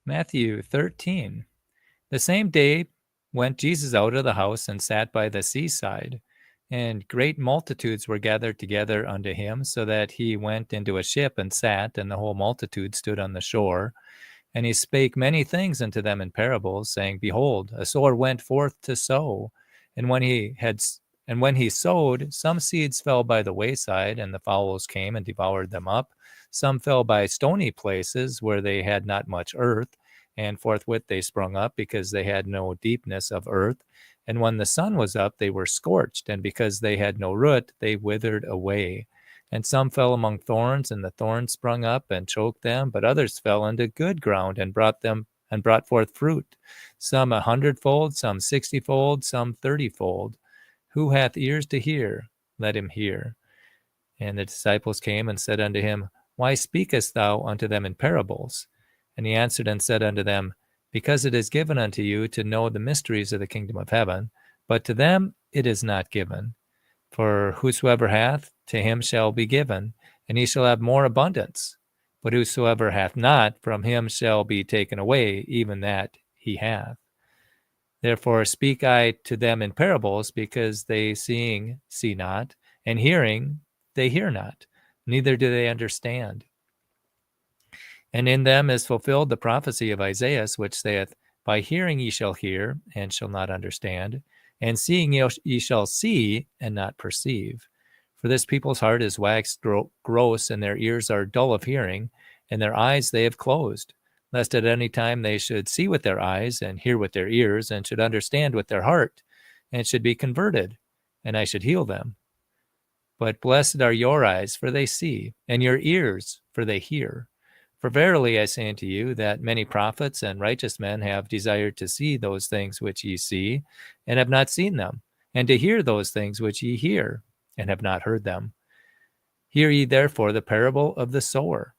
Matthew 13. The same day went Jesus out of the house and sat by the seaside, and great multitudes were gathered together unto him, so that he went into a ship and sat, and the whole multitude stood on the shore. And he spake many things unto them in parables, saying, Behold, a sower went forth to sow, and when he sowed, some seeds fell by the wayside, and the fowls came and devoured them up. Some fell by stony places, where they had not much earth, and forthwith they sprung up, because they had no deepness of earth. And when the sun was up, they were scorched, and because they had no root, they withered away. And some fell among thorns, and the thorns sprung up and choked them. But others fell into good ground and brought forth fruit, some 100-fold, some 60-fold, some 30-fold. Who hath ears to hear, let him hear. And the disciples came and said unto him, Why speakest thou unto them in parables? And he answered and said unto them, Because it is given unto you to know the mysteries of the kingdom of heaven, but to them it is not given. For whosoever hath, to him shall be given, and he shall have more abundance. But whosoever hath not, from him shall be taken away even that he hath. Therefore speak I to them in parables, because they seeing see not, and hearing they hear not, neither do they understand. And in them is fulfilled the prophecy of Isaiah, which saith, By hearing ye shall hear, and shall not understand, and seeing ye shall see, and not perceive. For this people's heart is waxed gross, and their ears are dull of hearing, and their eyes they have closed, lest at any time they should see with their eyes, and hear with their ears, and should understand with their heart, and should be converted, and I should heal them. But blessed are your eyes, for they see, and your ears, for they hear. For verily I say unto you, that many prophets and righteous men have desired to see those things which ye see, and have not seen them, and to hear those things which ye hear, and have not heard them. Hear ye therefore the parable of the sower.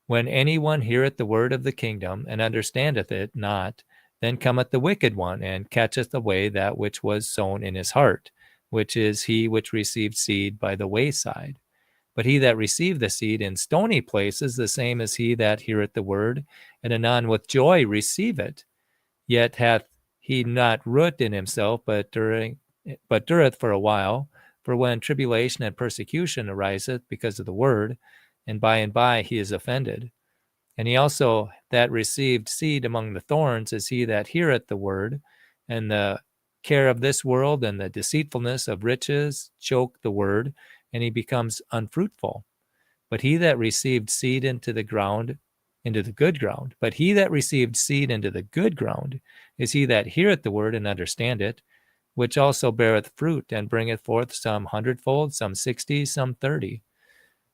When any one heareth the word of the kingdom, and understandeth it not, then cometh the wicked one, and catcheth away that which was sown in his heart, which is he which received seed by the wayside. But he that received the seed in stony places, the same is he that heareth the word, and anon with joy receive it. Yet hath he not root in himself, but dureth for a while. For when tribulation and persecution ariseth because of the word, and by he is offended. And he also that received seed among the thorns is he that heareth the word, and the care of this world and the deceitfulness of riches choke the word, and he becomes unfruitful. But he that received seed into the good ground, is he that heareth the word and understand it, which also beareth fruit, and bringeth forth some 100-fold, some 60, some 30.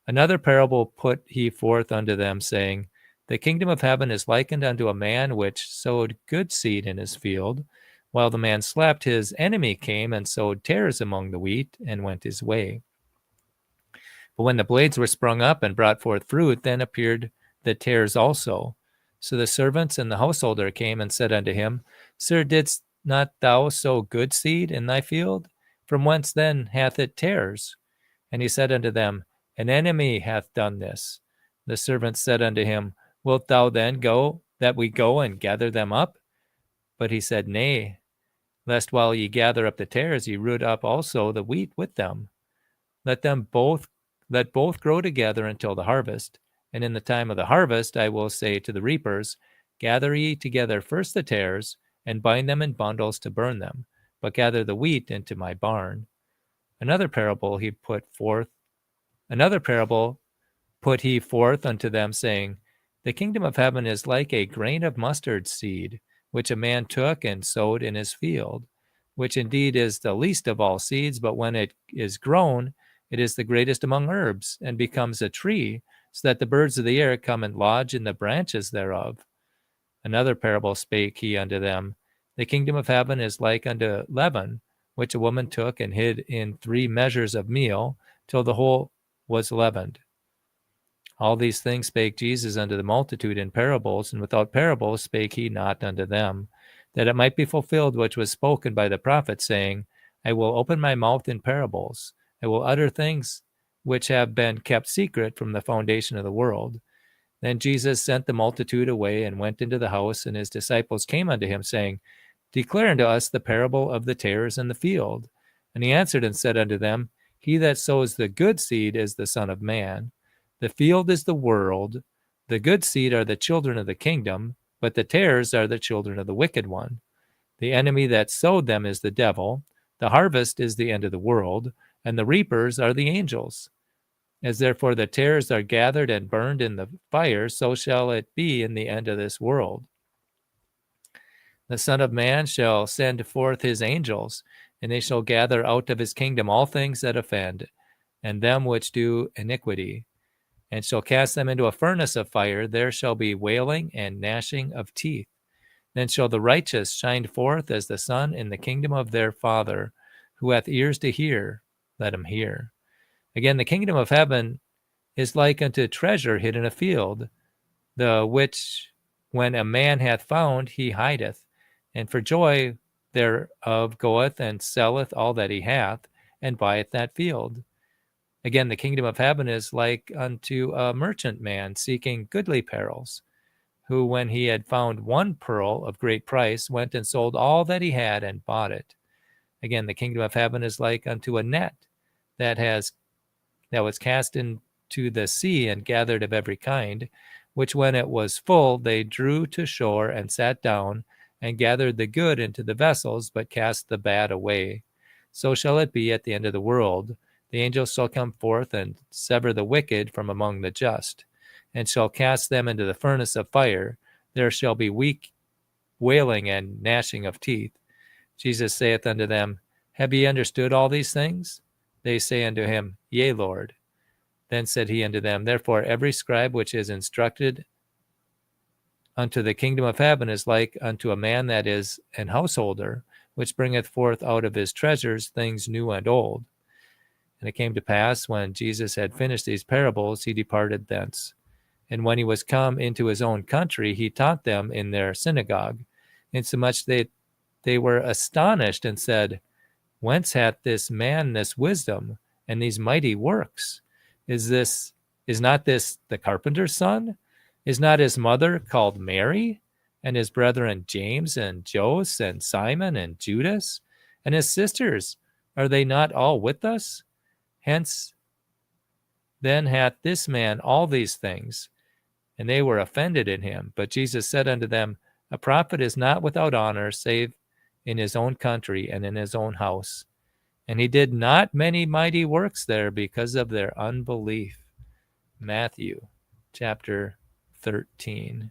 Another parable put he forth unto them, saying, The kingdom of heaven is likened unto a man which sowed good seed in his field. While the man slept, his enemy came and sowed tares among the wheat, and went his way. But when the blades were sprung up and brought forth fruit, then appeared the tares also. So the servants and the householder came and said unto him, Sir, didst not thou sow good seed in thy field? From whence then hath it tares? And he said unto them, An enemy hath done this. The servants said unto him, Wilt thou then go, that we go and gather them up? But he said, Nay, lest while ye gather up the tares, ye root up also the wheat with them. Let both grow together until the harvest. And in the time of the harvest I will say to the reapers, Gather ye together first the tares, and bind them in bundles to burn them, but gather the wheat into my barn. Another parable put he forth unto them, saying, The kingdom of heaven is like a grain of mustard seed, which a man took and sowed in his field, which indeed is the least of all seeds, but when it is grown, it is the greatest among herbs, and becomes a tree, so that the birds of the air come and lodge in the branches thereof. Another parable spake he unto them, The kingdom of heaven is like unto leaven, which a woman took and hid in 3 measures of meal, till the whole was leavened. All these things spake Jesus unto the multitude in parables, and without parables spake he not unto them, that it might be fulfilled which was spoken by the prophet, saying, I will open my mouth in parables, I will utter things which have been kept secret from the foundation of the world, Then Jesus sent the multitude away and went into the house, and his disciples came unto him, saying, Declare unto us the parable of the tares in the field. And he answered and said unto them, He that sows the good seed is the Son of Man. The field is the world. The good seed are the children of the kingdom, but the tares are the children of the wicked one. The enemy that sowed them is the devil. The harvest is the end of the world, and the reapers are the angels. As therefore the tares are gathered and burned in the fire, so shall it be in the end of this world. The Son of Man shall send forth his angels, and they shall gather out of his kingdom all things that offend, and them which do iniquity, and shall cast them into a furnace of fire. There shall be wailing and gnashing of teeth. Then shall the righteous shine forth as the sun in the kingdom of their Father. Who hath ears to hear, let him hear. Again, the kingdom of heaven is like unto treasure hid in a field, the which when a man hath found, he hideth, and for joy thereof goeth and selleth all that he hath, and buyeth that field. Again, the kingdom of heaven is like unto a merchant man seeking goodly pearls, who, when he had found one pearl of great price, went and sold all that he had and bought it. Again, the kingdom of heaven is like unto a net that was cast into the sea and gathered of every kind, which when it was full, they drew to shore and sat down and gathered the good into the vessels, but cast the bad away. So shall it be at the end of the world. The angels shall come forth and sever the wicked from among the just, and shall cast them into the furnace of fire. There shall be wailing and gnashing of teeth. Jesus saith unto them, Have ye understood all these things? They say unto him, Yea, Lord. Then said he unto them, Therefore every scribe which is instructed unto the kingdom of heaven is like unto a man that is an householder, which bringeth forth out of his treasures things new and old. And it came to pass, when Jesus had finished these parables, he departed thence. And when he was come into his own country, he taught them in their synagogue, insomuch that they were astonished, and said, Whence hath this man this wisdom and these mighty works? Is not this the carpenter's son? Is not his mother called Mary? And his brethren James and Joses and Simon and Judas? And his sisters, are they not all with us? Hence then hath this man all these things. And they were offended in him. But Jesus said unto them, A prophet is not without honor, save in his own country and in his own house. And he did not many mighty works there because of their unbelief. Matthew chapter 13.